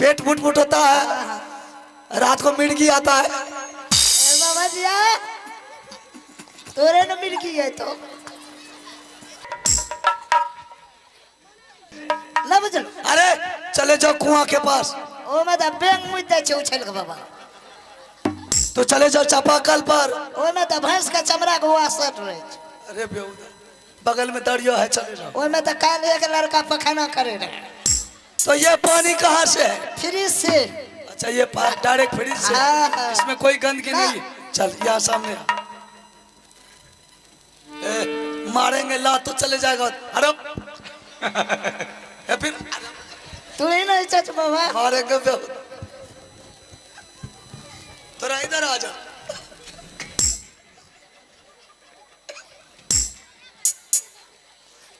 पेट foot foot होता है, रात को मिर्गी आता है। बाबा जी तोरे न मिर्गी है तो ना बुझल। अरे चले जाओ कुआं के पास। ओ में तो बैंक मुद्दे छे उछल के बाबा। तो चले जाओ चापाकल पर। ओ में तो भैंस का चमड़ा को वासट रहे। अरे बेहुदा बगल में दरिया है, चले जाओ। ओ में तो काल एक लड़का पखाना करे रहे। तो ये पानी कहाँ से है? फ्रिज से। अच्छा ये डायरेक्ट फ्रिज से। हाँ। इसमें कोई गंदगी नहीं। चल यहाँ सामने मारेंगे ला तो चले जाएगा। अरे फिर तू ही नहीं चच बाबा मारेंगे तोरा इधर आ जा।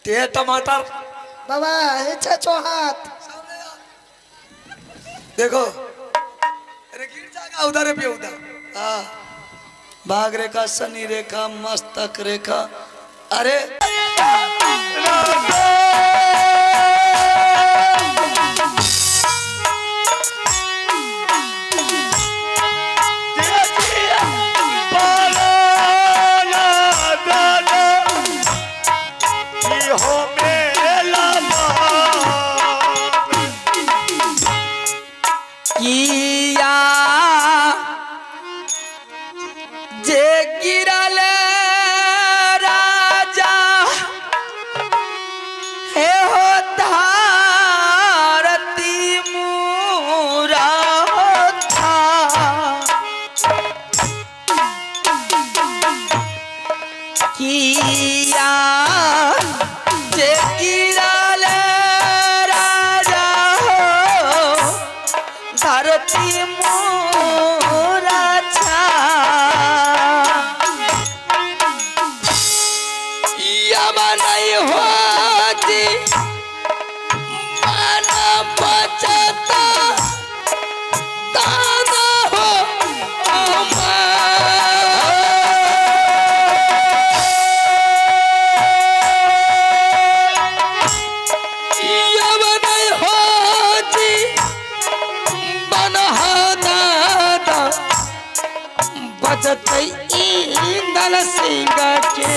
ते टमाटर बाबा चचो हाथ देखो। अरे गिर जाएगा उधर भी उधर। हाँ भाग रेखा, शनि रेखा, मस्तक रेखा। अरे इंदल सिंह के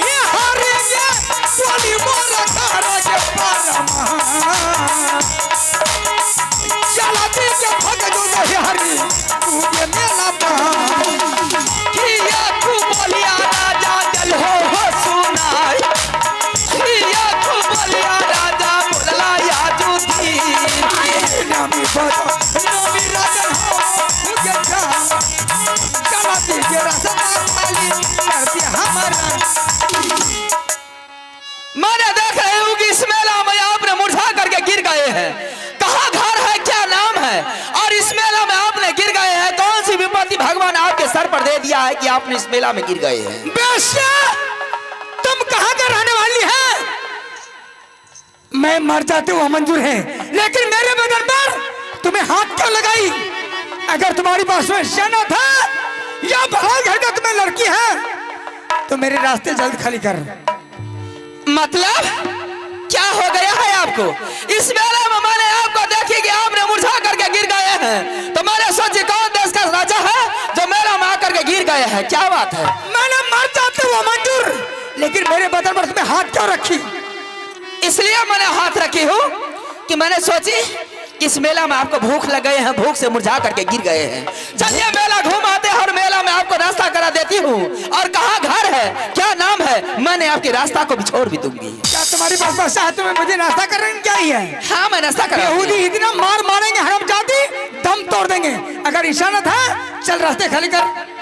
ये हरे ये बोली मोरा मैंने देख रही हूँ कि इस मेला में आपने मुरझा करके गिर गए हैं। कहाँ घर है, क्या नाम है, और इस मेला में आपने गिर गए हैं, कौन सी विपत्ति भगवान आपके सर पर दे दिया है कि आपने इस मेला में गिर गए हैं? बेश्या, तुम कहाँ के रहने वाली है? मैं मर जाती हूँ मंजूर है, लेकिन मेरे बदन पर तुम्हें हाथ क्यों लगाई? अगर तुम्हारी पास में सेना था या भला घर का तुम्हें लड़की है तो मेरे रास्ते जल्द खाली कर। मतलब क्या हो गया है आपको? इस मेले में मैंने आपको देखी कि आपने मुरझा करके गिर गए हैं, तो मैंने सोची कौन देश का राजा है जो मेला में आकर के गिर गए हैं? क्या बात है? मैंने मर जाती हूँ मंजूर, लेकिन मेरे बदन पर तुम्हें हाथ क्यों रखी? इसलिए मैंने हाथ रखी हूँ कि मैंने सोची कि इस मेला में आपको भूख लग गए हैं, भूख से मुरझा करके गिर गए हैं। चलिए मेला घुमाते हैं और मेला में आपको नाश्ता करा देती हूँ। और कहाँ घर है, क्या नाम है, मैंने आपके रास्ता को भी छोड़ भी दूंगी। क्या तुम्हारी पास पैसा है? तुम्हें मुझे नाश्ता करने क्या ही है? हाँ मैं नाश्ता करा। यहूदी इतना मार मारेंगे हरामजादी, दम तोड़ देंगे। अगर ईशाना था, चल रास्ते खाली कर।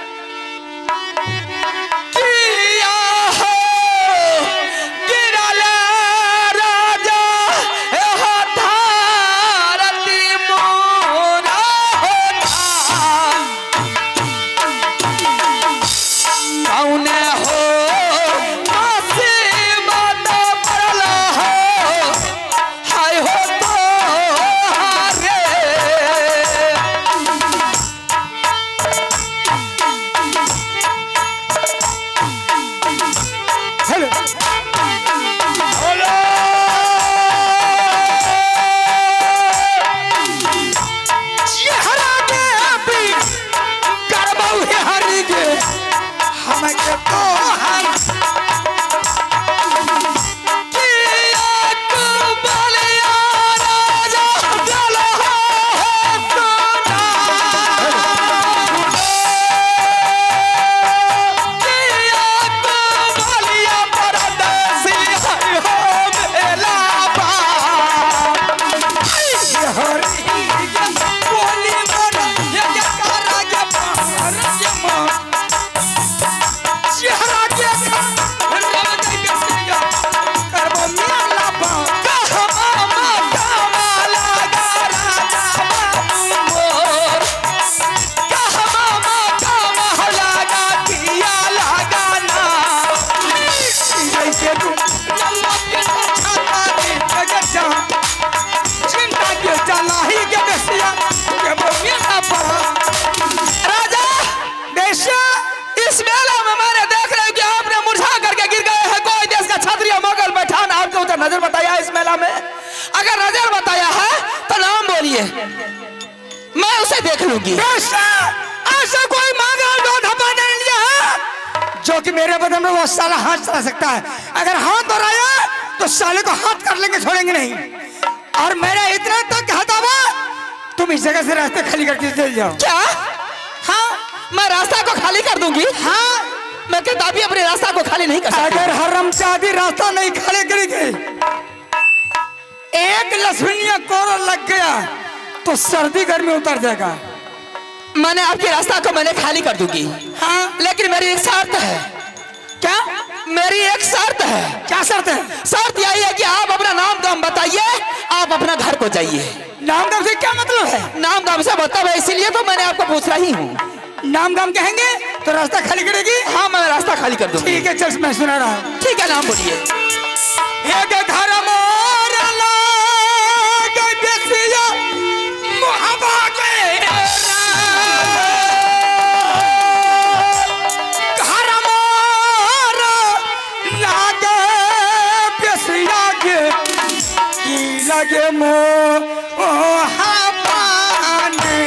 नजर बताया इस मेला में? अगर नजर बताया है तो नाम बोलिए, मैं उसे देख लूंगी। ऐसा कोई मांगा दो धब्बा नहीं लिया है जो कि मेरे बदन में वो साला हाथ चला सकता है। अगर हाथ और आया तो साले को हाथ कर लेंगे, छोड़ेंगे नहीं। और मेरा इतना तक हटावा, तुम इस जगह से रास्ते खाली करके चल जाओ। क्या? हाँ मैं रास्ता को खाली कर दूंगी। हाँ मैं कभी अपने रास्ता को खाली नहीं कर सकती। अगर हरमजादी रास्ता नहीं खाली करेगी, एक लसुनिया कोरा लग गया तो सर्दी गर्मी उतर जाएगा। मैंने आपके रास्ता को मैंने खाली कर दूंगी। हाँ लेकिन मेरी एक शर्त है। क्या? मेरी एक शर्त है। क्या शर्त है? शर्त यही है कि आप अपना नाम दाम बताइए, आप अपना घर को जाइए। नाम दाम से क्या मतलब है? नाम दाम से मतलब है, इसीलिए तो मैंने आपको पूछ रही हूँ। नाम दाम कहेंगे तो रास्ता खाली करेगी? हाँ मैं रास्ता खाली कर दूंगी। ठीक है चल, मैं सुना रहा हूँ। ठीक है, नाम बोलिए। एक घर मोर लागे बेसिया मोहब्बा के घर मोर लागे बेसिया के की लगे मोहब्बा ने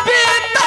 पिता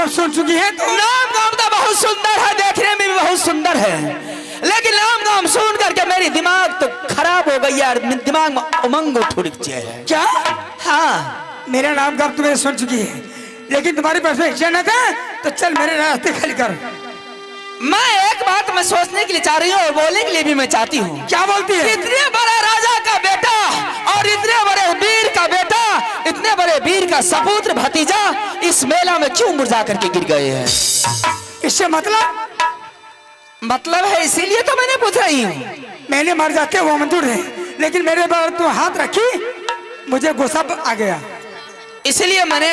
गाँव सुन चुकी है तो? नाम गाम तो बहुत सुंदर है, देखने में भी बहुत सुंदर है, लेकिन नाम गाम सुन करके मेरी दिमाग तो खराब हो गई यार, दिमाग में उमंग उठ है। क्या? हाँ, मेरा नाम गाँव तुम्हें सुन चुकी है, लेकिन तुम्हारे पास में जन्नत है तो चल मेरे रास्ते खाली कर। मैं एक बात मैं सोचने के लिए चाह रही हूँ और बोलने के लिए भी मैं चाहती हूँ। क्या बोलती है? इतने बड़े राजा का बेटा और इतने बड़े वीर का बेटा, इतने बड़े वीर का सपुत्र भतीजा इस मेला में क्यों मुरझा करके गिर गए हैं? इससे मतलब है इसीलिए तो मैंने पूछ रही हूँ। मैंने मर जाते वो मंजूर है, लेकिन मेरे पर तू हाथ रखी, मुझे गुस्सा आ गया, इसलिए मैंने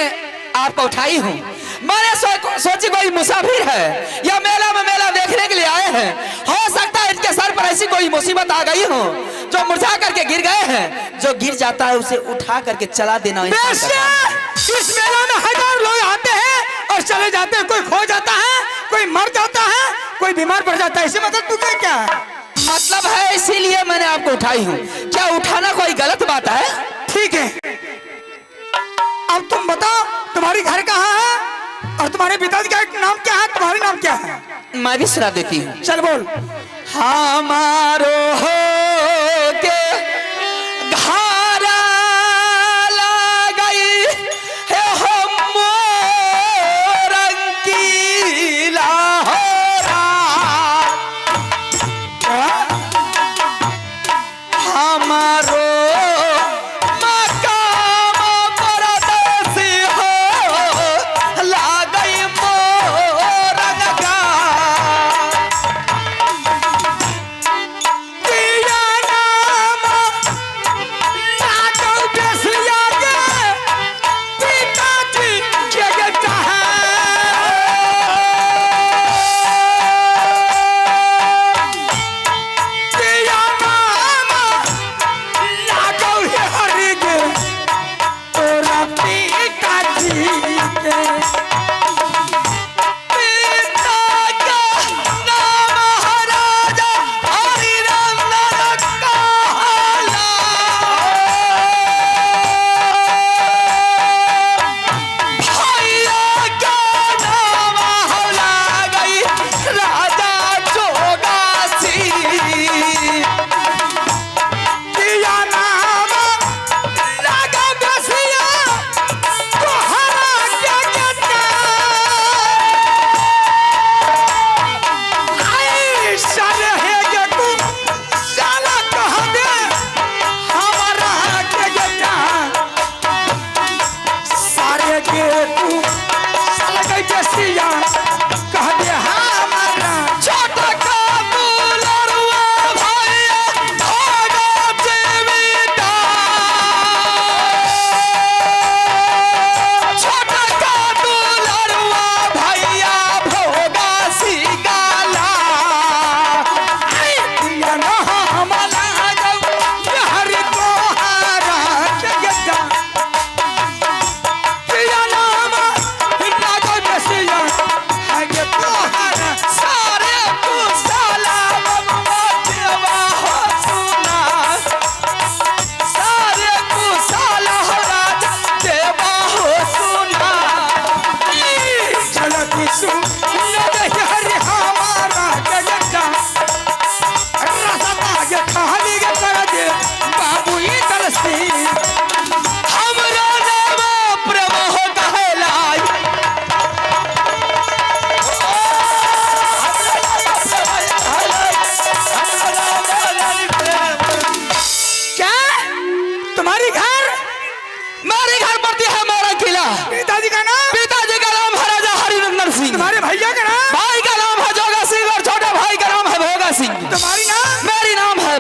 आपको उठाई हूँ। मैंने सोची कोई मुसाफिर है या मेला देखने के लिए आए हैं, हो सकता है इनके सर पर ऐसी कोई मुसीबत आ गई हो जो मुरझा करके गिर गए हैं। जो गिर जाता है उसे उठा करके चला देना। इस मेला में 1000 लोग आते हैं और चले जाते हैं, कोई खो जाता है, कोई मर जाता है, कोई बीमार पड़ जाता है, इसी मतलब तू क्या है? मतलब है इसीलिए मैंने आपको उठाई हूँ। क्या उठाना कोई गलत बात है? ठीक है, अब तुम बताओ तुम्हारी घर कहाँ है और तुम्हारे पिताजी का नाम क्या है, तुम्हारा नाम क्या है? मैं भी सुना देती हूँ। चल बोल। हमारो हो के घारा गई है हम रंगीला हमारो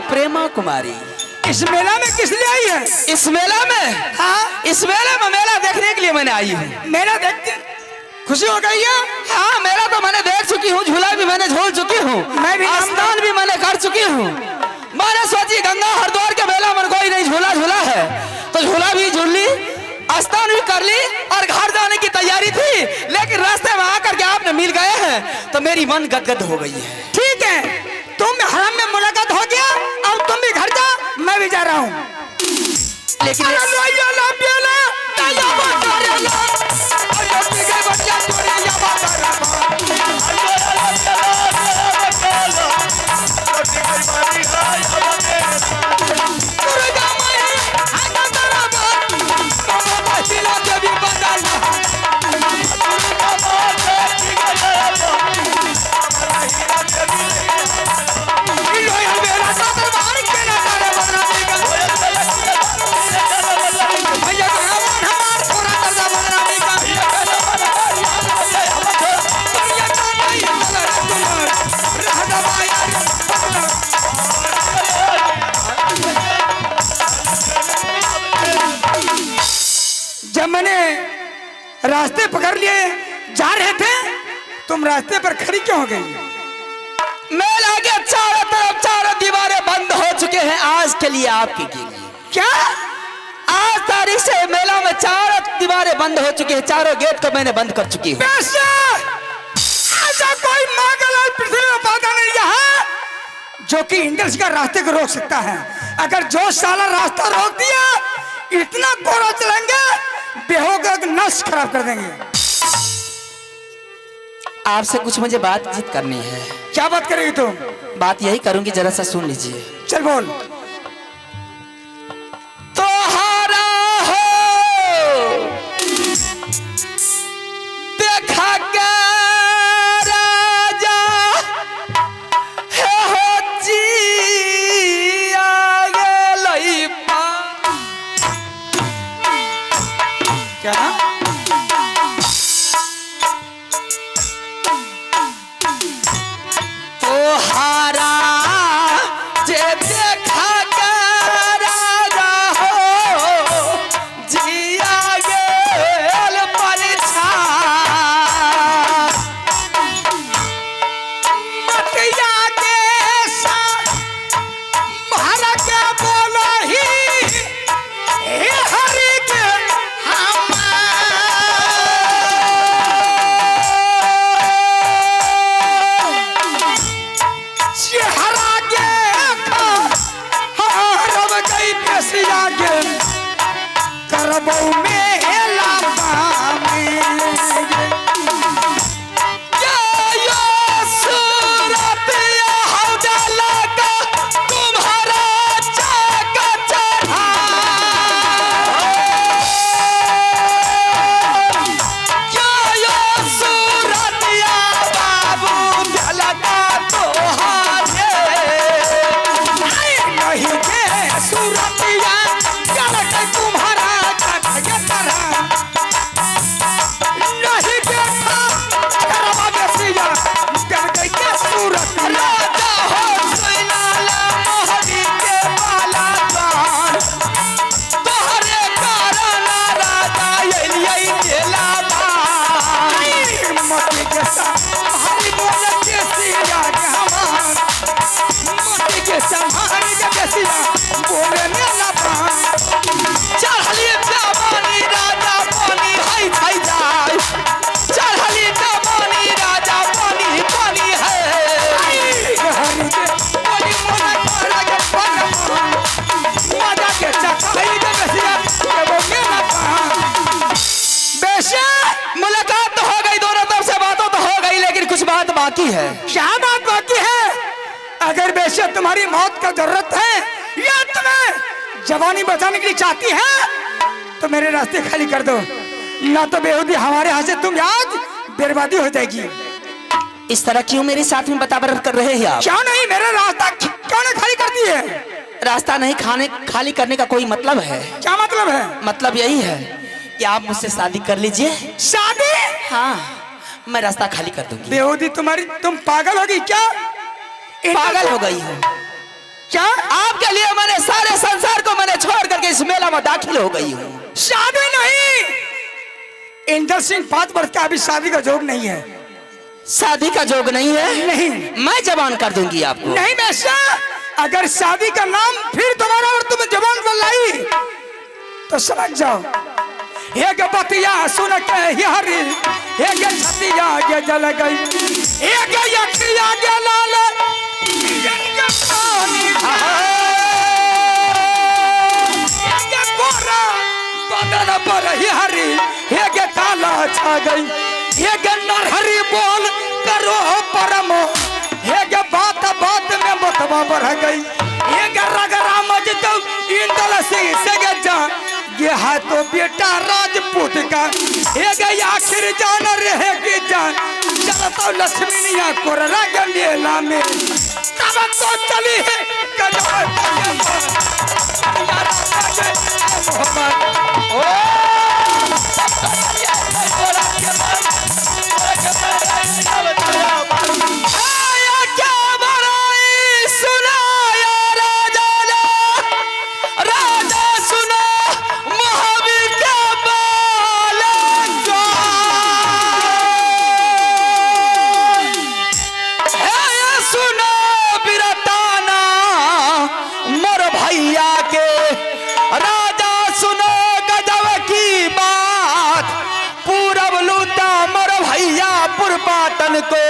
प्रेमा कुमारी। इस मेला में किस लिए आई है? इस मेला में? हाँ, इस मेले में मेला देखने के लिए मैंने आई हूँ। मेला देखते खुशी हो गई है? हाँ, मेला तो मैंने देख चुकी हूँ, झूला भी मैंने झूल चुकी हूँ, मैं भी स्नान भी मैंने कर चुकी हूँ। मैंने सोची गंगा हरिद्वार के मेला में कोई नहीं झूला झूला है तो झूला भी झूल ली, स्नान भी कर ली और घर जाने की तैयारी थी, लेकिन रास्ते में आकर के आपने मिल गए हैं तो मेरी मन गदगद हो गई है। ठीक है, तुम हराम में मुलाकात हो गया, अब तुम भी घर जा, मैं भी जा रहा हूँ। लेकिन रास्ते पकड़ लिए जा रहे थे, तुम रास्ते पर खड़ी क्यों हो गई? मेला के चारों तरफ चारों दीवारें बंद हो चुके हैं आज के लिए, आपके लिए। क्या? आज तारीख से मेला में चारों दीवारें बंद हो चुकी है, चारों गेट को मैंने बंद कर चुकी हूँ। ऐसा कोई मांगलाल पृथ्वी में पैदा नहीं यहाँ जो कि इंद्र सिंह का रास्ते को रोक सकता है। अगर जो साला रास्ता रोक दिया, इतना कोरा चलेंगे, बेहोगा नस खराब कर देंगे। आपसे कुछ मुझे बातचीत करनी है। क्या बात करेगी तुम? बात यही करूंगी, जरा सा सुन लीजिए। चल बोल। तोहारा हो देखा के राजा हे हो जी आगे लई पा। क्या? तोहारा जे देखा के राजा हो जिया गेल परीक्षा। मटिया के महारा के बोलो ही हे हरि के चेहरा के हरब गई पेशिया के करबौ मेला में। मुलाकात तो हो गई, दोनों तरफ से बातों तो हो गई, लेकिन कुछ बात बाकी है। क्या बात बाकी है? अगर बेशक तुम्हारी मौत का जरूरत है या तुम्हें जवानी बचाने के लिए चाहती है तो मेरे रास्ते खाली कर दो, ना तो बेहूदी हमारे हाथ से तुम आज बर्बादी हो जाएगी। इस तरह क्यों मेरे साथ में बताबर कर रहे हैं आप? क्या नहीं, मेरा रास्ता क्यों नहीं खाली करती है? रास्ता नहीं खाली करने का कोई मतलब है? क्या मतलब है? मतलब यही है कि आप मुझसे शादी कर लीजिए। शादी? हाँ, मैं रास्ता खाली कर दूंगी। बेहूदी तुम्हारी, तुम पागल होगी क्या? पागल हो गई हूँ क्या? आपके लिए मैंने सारे संसार को मैंने छोड़ करके इस मेला में दाखिल हो गई हूँ। शादी नहीं, इंदर सिंह 5 वर्ष का, अभी शादी का जोग नहीं है। शादी का जोग नहीं है? नहीं। मैं जवान कर दूंगी आपको। नहीं बेशा, अगर शादी का नाम फिर दोबारा और तुम्हें जवान बुलाई तो समझ जाओ, एक बतिया सुन के हरी, एक छतिया के जल गई, एक यखिया के लाल, एक पानी, एक गोरा बदन पर हरी, एक काला छा गई, एक नरहरी बोल करो परम, एक बात बात में मतवा बढ़ गई, एक रगरा मजदू इंदल सिंह से जा, ये है तो बेटा राजपूत का, एक आखिर जान रहेगी जान, चलता लक्ष्मीनिया कोररा के मेला में, तब तो चली है भैया के। राजा सुनो गजब की बात, पूरब लूटा मर भैया पुरपाटन को,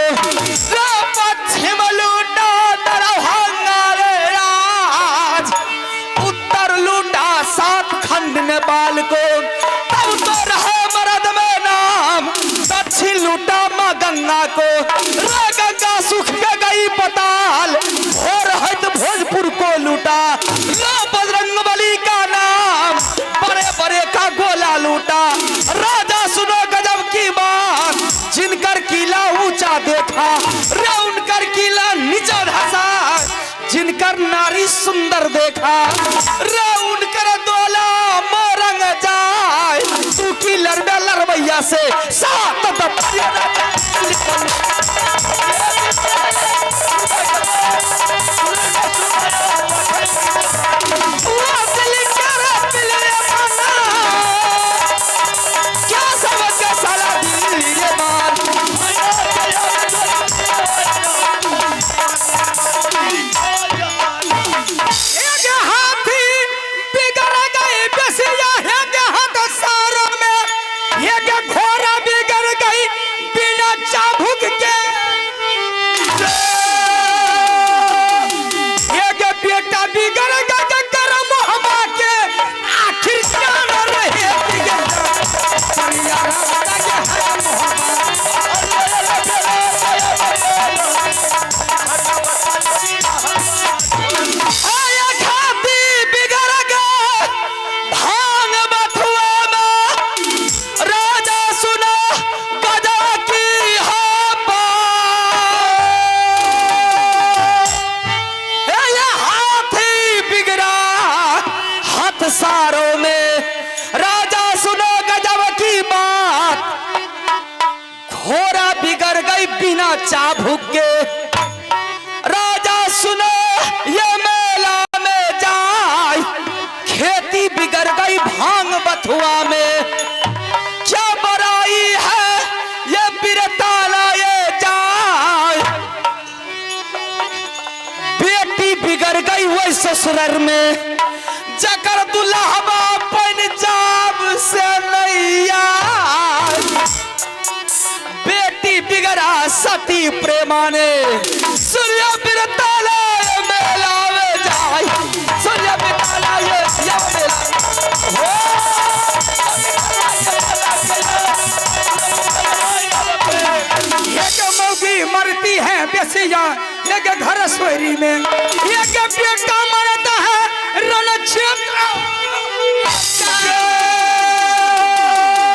पश्चिम लूटा दरभंगा रे राज, उत्तर लूटा 7 खंड नेपाल को। तब तो रहे मरद में नाम, दक्षिण लूटा माँ गंगा को। रे गंगा सुख के गई पताल, और है तो भोजपुर को लूटा। लो बजरंगबली का नाम, बड़े बड़े का गोला लूटा। राजा सुनो गजब की बात, जिनकर किला ऊंचा देखा, रे उनकर किला नीचा धसा। जिनकर नारी सुंदर देखा, रे उनकर दोला मोरंग जाए। तू की लड़बे लड़बैया से सात दफा क्या समझ के साला दिल ये मान। एक हाथी बिगड़ गई बेसिया है हाथ सारों में, एक घोड़ा बिगड़ गई बिना चाबुक के। एक बेटा बिगड़ गया करम हवा के, आखिर जान रहे सारों में। राजा सुनो गजब की बात, घोड़ा बिगड़ गई बिना चाबुक के। राजा सुनो ये मेला में जाए, खेती बिगड़ गई भांग बथुआ में। क्या बड़ाई है ये बिरताला ये जाए, बेटी बिगड़ गई वही ससुरर में। जकर दुल्हबा पंजाब से नैया, बेटी बिगड़ा सती प्रेमाने। सूर्य बिरताला मेला में जाए, सूर्य बिरताला ये मेला एक मौगी मरती है बेसिया एक घर सोरी में, एक बेटा मरता है रण क्षेत्र।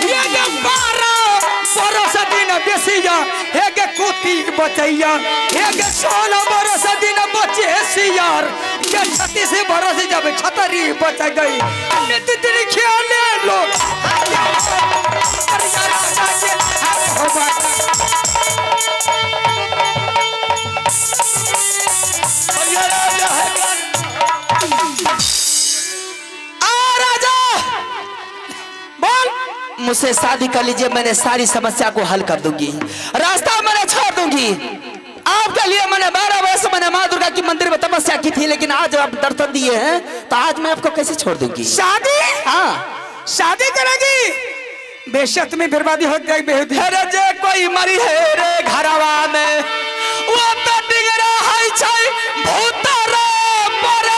एक 12 बरस दिन बेसिया एक कुती बचैया, एक 16 बरस दिन बचे सियार, के 36 बरस जब छतरी बच गई। नित दिन खेले लो मुझसे शादी कर लीजिए, मैंने सारी समस्या को हल कर दूंगी, रास्ता मैंने छोड़ दूंगी। आपके लिए मैंने 12 वर्ष मैंने माँ दुर्गा की मंदिर में तपस्या की थी, लेकिन आज आप दर्शन दिए हैं तो आज मैं आपको कैसे छोड़ दूंगी। शादी? हाँ शादी करेगी? बेशक में बर्बादी हो जाएगी। अरे जे कोई मरी है रे घरवा में, वो तो डिगरा है छै भूतरा परे।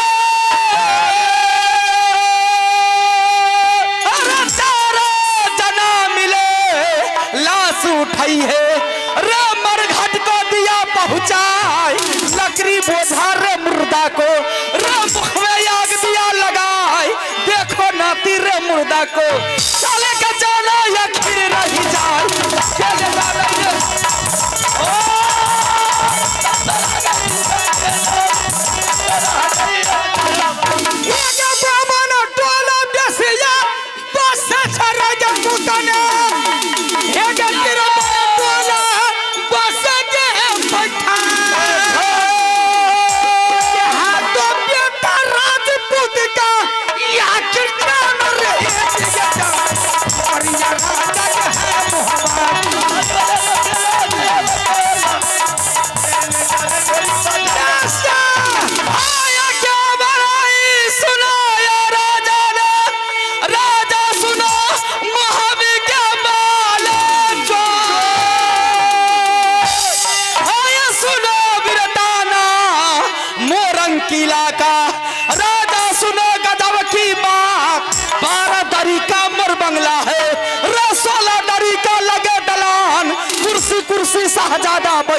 उठाई है रे मरघट को दिया पहुंचाए, लकड़ी बोझा रे मुर्दा को, रे मुख में आग दिया लगाए। देखो नाती रे मुर्दा को, साले का जाना या खीर रही जाए।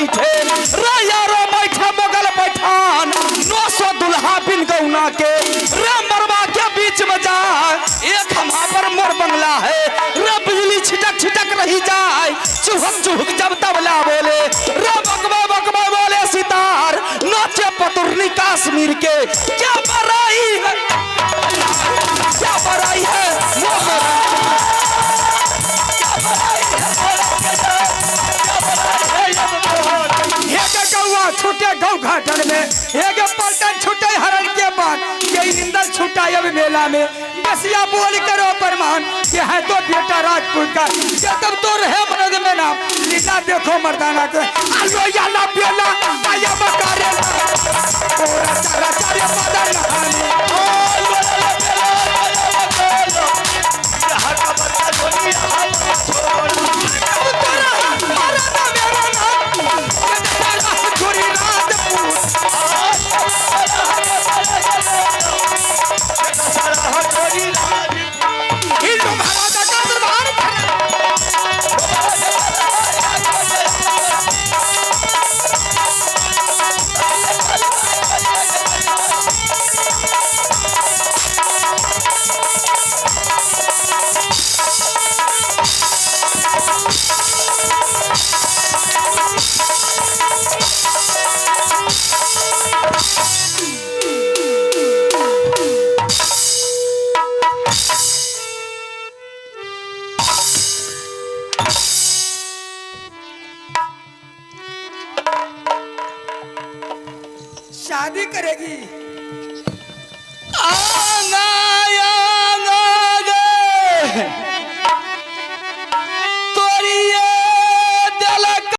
बैठे रे यारो बैठे मोगल पैठान 900 दुल्हा बिन गौना के रे मरवा के बीच में जा एक हमा पर मोर बंगला है रे बिजली छिटक छिटक रही जाए चुहक चुहक जब तबला बोले रे बकबा बकबा बोले सितार नाचे पतुरनी कश्मीर के क्या बड़ाई है क्या बड़ाई है छूटे गौ घाटन में एक पलटन छूटे हरण के बाद यही निंदल छूटा अब मेला में बसिया बोल करो परमान ये है तो बेटा राजपूत का ये तब तो रहे मर्द में नाम लीला देखो मर्दाना के आलो याला बेला आया बकारे ओरा चारा चारे बादल नहाने यहाँ का बच्चा धोनी शादी करेगी।